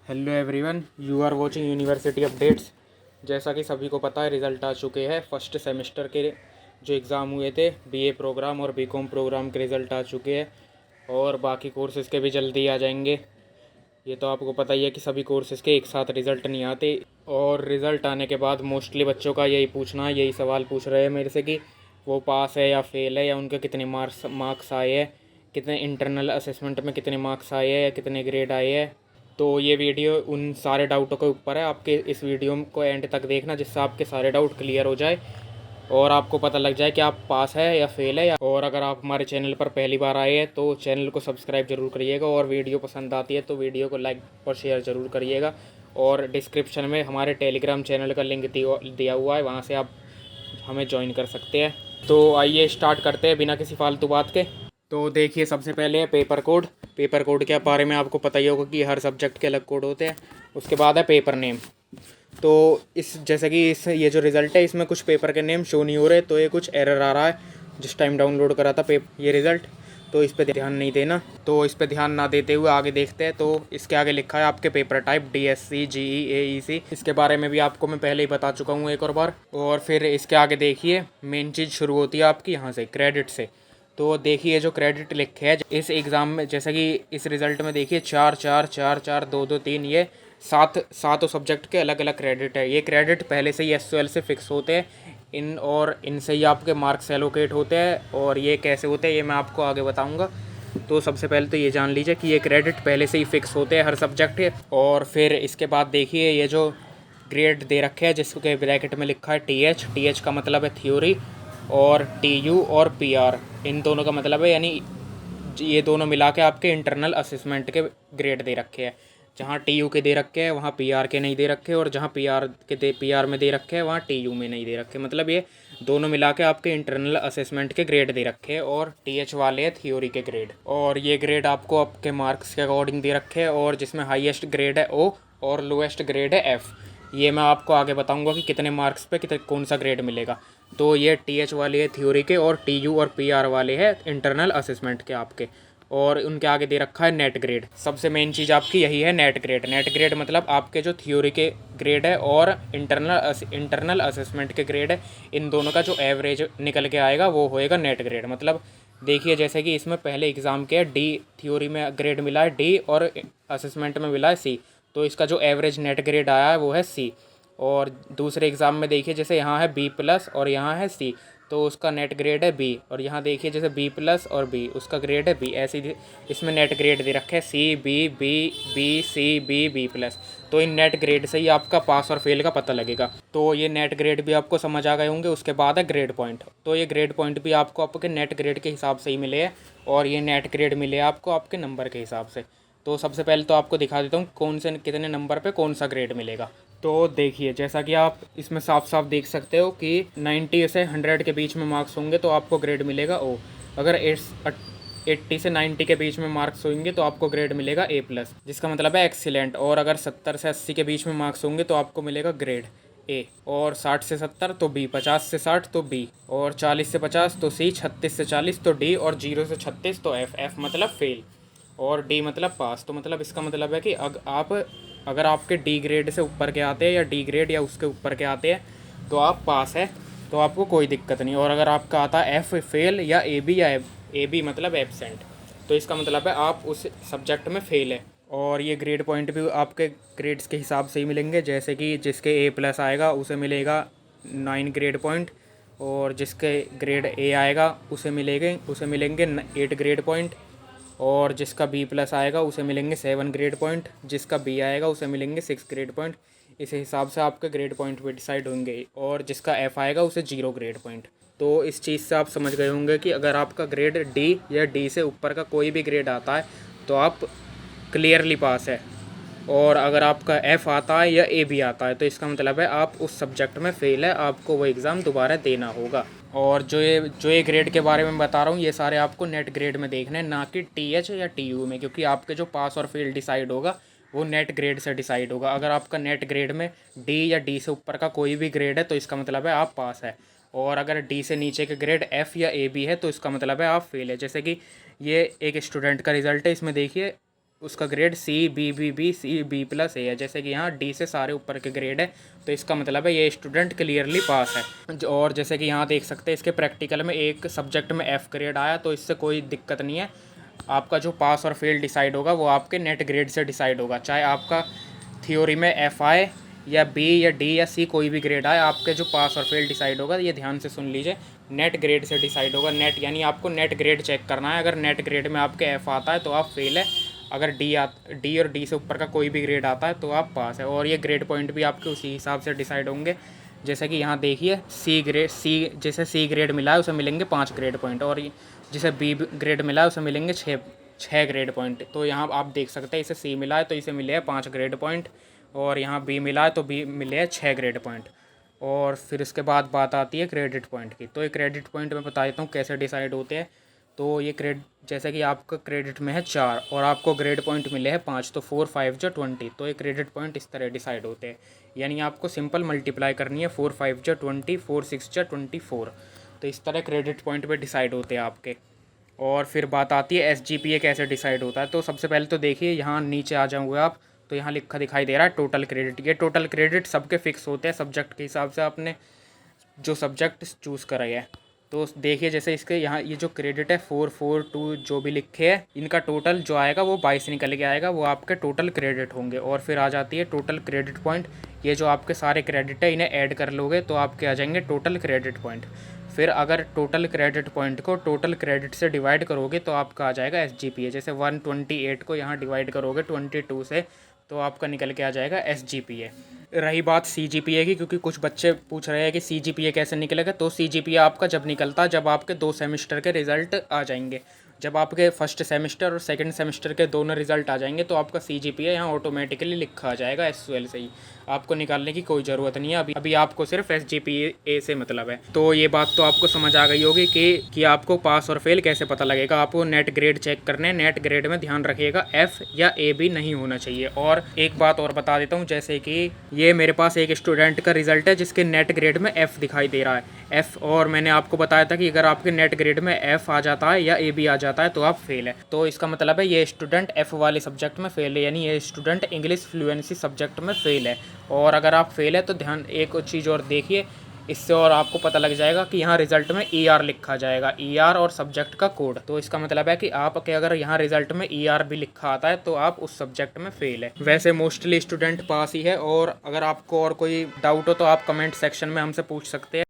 Hello everyone, you are watching university updates. जैसा कि सभी को पता है, रिज़ल्ट आ चुके हैं। फर्स्ट सेमेस्टर के जो एग्ज़ाम हुए थे, बीए प्रोग्राम और बीकॉम प्रोग्राम के रिज़ल्ट आ चुके हैं और बाकी कोर्सेज़ के भी जल्दी आ जाएंगे। ये तो आपको पता ही है कि सभी कोर्सेज़ के एक साथ रिज़ल्ट नहीं आते और रिज़ल्ट आने के बाद मोस्टली बच्चों का यही पूछना है, यही सवाल पूछ रहे हैं मेरे से कि वो पास है या फेल है, या उनके कितने मार्क्स आए हैं, कितने इंटरनल असेसमेंट में कितने मार्क्स आए हैं, कितने ग्रेड आए हैं। तो ये वीडियो उन सारे डाउटों के ऊपर है। आपके इस वीडियो को एंड तक देखना, जिससे आपके सारे डाउट क्लियर हो जाए और आपको पता लग जाए कि आप पास है या फेल है। और अगर आप हमारे चैनल पर पहली बार आए हैं तो चैनल को सब्सक्राइब जरूर करिएगा, और वीडियो पसंद आती है तो वीडियो को लाइक और शेयर ज़रूर करिएगा। और डिस्क्रिप्शन में हमारे टेलीग्राम चैनल का लिंक दिया हुआ है, वहाँ से आप हमें ज्वाइन कर सकते हैं। तो आइए स्टार्ट करते हैं बिना किसी फालतू बात के। तो देखिए, सबसे पहले है पेपर कोड। पेपर कोड के बारे में आपको पता ही होगा कि हर सब्जेक्ट के अलग कोड होते हैं। उसके बाद है पेपर नेम। तो इस जैसे कि ये जो रिज़ल्ट है, इसमें कुछ पेपर के नेम शो नहीं हो रहे, तो ये कुछ एरर आ रहा है जिस टाइम डाउनलोड करा था ये रिज़ल्ट। तो इस पर ध्यान नहीं देना। तो इस पर ध्यान ना देते हुए आगे देखते हैं। तो इसके आगे लिखा है आपके paper type DSC GE AEC। इसके बारे में भी आपको मैं पहले ही बता चुका हूँ एक और बार। और फिर इसके आगे देखिए, मेन चीज़ शुरू होती है आपकी यहाँ से, क्रेडिट से। तो देखिए जो क्रेडिट लिखे है इस एग्ज़ाम में, जैसे कि इस रिज़ल्ट में देखिए 4 4 4 4 2 2 3, ये सातों सब्जेक्ट के अलग अलग क्रेडिट है। ये क्रेडिट पहले से ही SOL से फिक्स होते हैं और इनसे ही आपके मार्क्स एलोकेट होते हैं। और ये कैसे होते हैं ये मैं आपको आगे बताऊंगा। तो सबसे पहले तो ये जान लीजिए कि ये क्रेडिट पहले से ही फिक्स होते हैं हर सब्जेक्ट के। और फिर इसके बाद देखिए ये जो ग्रेड दे रखे हैं, जिसके ब्रैकेट में लिखा है TH का मतलब है थ्योरी, और TU और PR इन दोनों का मतलब है, यानी ये दोनों मिला के आपके इंटरनल असेसमेंट के ग्रेड दे रखे हैं। जहाँ TU के दे रखे हैं वहाँ PR के नहीं दे रखे, और जहाँ PR में दे रखे हैं वहाँ TU में नहीं दे रखे। मतलब ये दोनों मिला के आपके इंटरनल असेसमेंट के ग्रेड दे रखे हैं, और TH वाले हैं थ्योरी के ग्रेड। और ये ग्रेड आपको आपके मार्क्स के अकॉर्डिंग दे रखे हैं, और जिसमें हाईएस्ट ग्रेड है O और लोएस्ट ग्रेड है F। ये मैं आपको आगे बताऊंगा कि कितने मार्क्स पे कितने कौन सा ग्रेड मिलेगा। तो ये TH वाले है थ्योरी के, और TU और PR वाले हैं इंटरनल असेसमेंट के आपके। और उनके आगे दे रखा है नेट ग्रेड। सबसे मेन चीज़ आपकी यही है, नेट ग्रेड। नेट ग्रेड मतलब आपके जो थ्योरी के ग्रेड है और इंटरनल असेसमेंट के ग्रेड है, इन दोनों का जो एवरेज निकल के आएगा वो होएगा नेट ग्रेड। मतलब देखिए, जैसे कि इसमें पहले एग्ज़ाम के D थ्योरी में ग्रेड मिला है D और असेसमेंट में मिला है C, तो इसका जो एवरेज नेट ग्रेड आया है वो है C। और दूसरे एग्ज़ाम में देखिए, जैसे यहाँ है B+ और यहाँ है C, तो उसका नेट ग्रेड है B। और यहाँ देखिए जैसे B+ और B, उसका ग्रेड है B। ऐसे ही इसमें नेट ग्रेड दे रखे हैं C B B B C B B+। तो इन नेट ग्रेड से ही आपका पास और फेल का पता लगेगा। तो ये नेट ग्रेड भी आपको समझ आ गए होंगे। उसके बाद है ग्रेड पॉइंट। तो ये ग्रेड पॉइंट भी आपको आपके नेट ग्रेड के हिसाब से ही मिले हैं, और ये नेट ग्रेड मिले आपको आपके नंबर के हिसाब से। तो सबसे पहले तो आपको दिखा देता हूँ कौन से कितने नंबर पे कौन सा ग्रेड मिलेगा। तो देखिए, जैसा कि आप इसमें साफ साफ देख सकते हो कि 90 से 100 के बीच में मार्क्स होंगे तो आपको ग्रेड मिलेगा O। अगर 80 से 90 के बीच में मार्क्स होंगे तो आपको ग्रेड मिलेगा A+, जिसका मतलब है एक्सीलेंट। और अगर 70 से 80 के बीच में मार्क्स होंगे तो आपको मिलेगा ग्रेड A। और 60 से 70 तो B, 50 से 60 तो B, और 40 से 50 तो C, 36 से 40 तो D, और 0 से 36 तो F मतलब फेल, और D मतलब पास। तो मतलब इसका मतलब है कि अगर आपके D ग्रेड से ऊपर के आते हैं, या D ग्रेड या उसके ऊपर के आते हैं, तो आप पास है, तो आपको कोई दिक्कत नहीं। और अगर आपका आता है F फेल या AB, या AB मतलब एबसेंट, तो इसका मतलब है आप उस सब्जेक्ट में फेल है। और ये ग्रेड पॉइंट भी आपके ग्रेड्स के हिसाब से ही मिलेंगे। जैसे कि जिसके A+ आएगा उसे मिलेगा 9 ग्रेड पॉइंट, और जिसके ग्रेड A आएगा उसे मिलेंगे 8 ग्रेड पॉइंट, और जिसका B+ आएगा उसे मिलेंगे 7 ग्रेड पॉइंट, जिसका B आएगा उसे मिलेंगे 6 ग्रेड पॉइंट। इस हिसाब से आपके ग्रेड पॉइंट भी डिसाइड होंगे, और जिसका F आएगा उसे 0 ग्रेड पॉइंट। तो इस चीज़ से आप समझ गए होंगे कि अगर आपका ग्रेड D या D से ऊपर का कोई भी ग्रेड आता है तो आप क्लियरली पास है, और अगर आपका F आता है या AB आता है तो इसका मतलब है आप उस सब्जेक्ट में फेल है, आपको वो एग्ज़ाम दोबारा देना होगा। और जो ये ग्रेड के बारे में बता रहा हूँ, ये सारे आपको नेट ग्रेड में देखने हैं, ना कि TH या TU में, क्योंकि आपके जो पास और फेल डिसाइड होगा वो नेट ग्रेड से डिसाइड होगा। अगर आपका नेट ग्रेड में D या D से ऊपर का कोई भी ग्रेड है तो इसका मतलब है आप पास है, और अगर D से नीचे के ग्रेड F या AB है तो इसका मतलब है आप फेल है। जैसे कि ये एक स्टूडेंट का रिज़ल्ट है, इसमें देखिए उसका ग्रेड C B+A है। जैसे कि यहाँ D से सारे ऊपर के ग्रेड है, तो इसका मतलब है ये स्टूडेंट क्लियरली पास है। और जैसे कि यहाँ देख सकते हैं इसके प्रैक्टिकल में एक सब्जेक्ट में F ग्रेड आया, तो इससे कोई दिक्कत नहीं है। आपका जो पास और फेल डिसाइड होगा वो आपके नेट ग्रेड से डिसाइड होगा। चाहे आपका थ्योरी में F आए या B या D या C कोई भी ग्रेड आए, आपके जो पास और फेल डिसाइड होगा, ये ध्यान से सुन लीजिए, नेट ग्रेड से डिसाइड होगा। नेट यानी आपको नेट ग्रेड चेक करना है। अगर नेट ग्रेड में आपके F आता है तो आप फेल है, अगर D और D से ऊपर का कोई भी ग्रेड आता है तो आप पास है। और ये ग्रेड पॉइंट भी आपके उसी हिसाब से डिसाइड होंगे। जैसे कि यहाँ देखिए जैसे C ग्रेड मिला है उसे मिलेंगे 5 ग्रेड पॉइंट, और जिसे B ग्रेड मिला है उसे मिलेंगे 6 ग्रेड पॉइंट। तो यहाँ आप देख सकते हैं इसे C मिला है तो इसे मिले हैं 5 ग्रेड पॉइंट, और यहाँ B मिला है तो B मिले हैं 6 ग्रेड पॉइंट। और फिर इसके बाद बात आती है क्रेडिट पॉइंट की। तो ये क्रेडिट पॉइंट मैं बता देता हूँ कैसे डिसाइड होते हैं। तो ये जैसे कि आपका क्रेडिट में है 4 और आपको ग्रेड पॉइंट मिले हैं 5, तो 4 5 जो 20। तो ये क्रेडिट पॉइंट इस तरह डिसाइड होते हैं, यानी आपको सिंपल मल्टीप्लाई करनी है 4 5 जो 20, 4 6 जो 24। तो इस तरह क्रेडिट पॉइंट पे डिसाइड होते हैं आपके। और फिर बात आती है SGPA कैसे डिसाइड होता है। तो सबसे पहले तो देखिए यहाँ नीचे आ जाओगे आप, तो यहाँ लिखा दिखाई दे रहा है टोटल क्रेडिट। ये टोटल क्रेडिट सबके फिक्स होते हैं सब्जेक्ट के हिसाब से, आपने जो सब्जेक्ट चूज़ करा है। तो देखिए जैसे इसके यहाँ ये जो क्रेडिट है 4 4 2 जो भी लिखे हैं, इनका टोटल जो आएगा वो 22 निकल के आएगा, वो आपके टोटल क्रेडिट होंगे। और फिर आ जाती है टोटल क्रेडिट पॉइंट। ये जो आपके सारे क्रेडिट है इन्हें ऐड कर लोगे तो आपके आ जाएंगे टोटल क्रेडिट पॉइंट। फिर अगर टोटल क्रेडिट पॉइंट को टोटल क्रेडिट से डिवाइड करोगे तो आपका आ जाएगा SGPA। जैसे 128 को यहाँ डिवाइड करोगे 22 से तो आपका निकल के आ जाएगा SGPA। रही बात CGPA की, क्योंकि कुछ बच्चे पूछ रहे हैं कि CGPA कैसे निकलेगा। तो CGPA आपका जब निकलता है जब आपके 2 सेमेस्टर के रिज़ल्ट आ जाएंगे। जब आपके फर्स्ट सेमेस्टर और सेकंड सेमेस्टर के दोनों रिज़ल्ट आ जाएंगे तो आपका CGPA यहाँ ऑटोमेटिकली लिखा आ जाएगा SQL से ही, आपको निकालने की कोई ज़रूरत नहीं है। अभी आपको सिर्फ SGPA से मतलब है। तो ये बात तो आपको समझ आ गई होगी कि आपको पास और फेल कैसे पता लगेगा। आपको नेट ग्रेड चेक करने, नेट ग्रेड में ध्यान रखिएगा F या A भी नहीं होना चाहिए। और एक बात और बता देता हूँ, जैसे कि ये मेरे पास एक स्टूडेंट का रिजल्ट है जिसके नेट ग्रेड में F दिखाई दे रहा है F, और मैंने आपको बताया था कि अगर आपके नेट ग्रेड में F आ जाता है या A भी आ जाता है तो आप फेल है। तो इसका मतलब है ये स्टूडेंट F वाले सब्जेक्ट में फेल है, यानी ये स्टूडेंट इंग्लिश फ्लुएंसी सब्जेक्ट में फेल है। और अगर आप फेल है तो ध्यान एक चीज़ और देखिए, इससे और आपको पता लग जाएगा कि यहाँ रिजल्ट में ER लिखा जाएगा, ER और सब्जेक्ट का कोड। तो इसका मतलब है कि आपके अगर यहाँ रिजल्ट में ER भी लिखा आता है तो आप उस सब्जेक्ट में फेल है। वैसे मोस्टली स्टूडेंट पास ही है। और अगर आपको और कोई डाउट हो तो आप कमेंट सेक्शन में हमसे पूछ सकते हैं।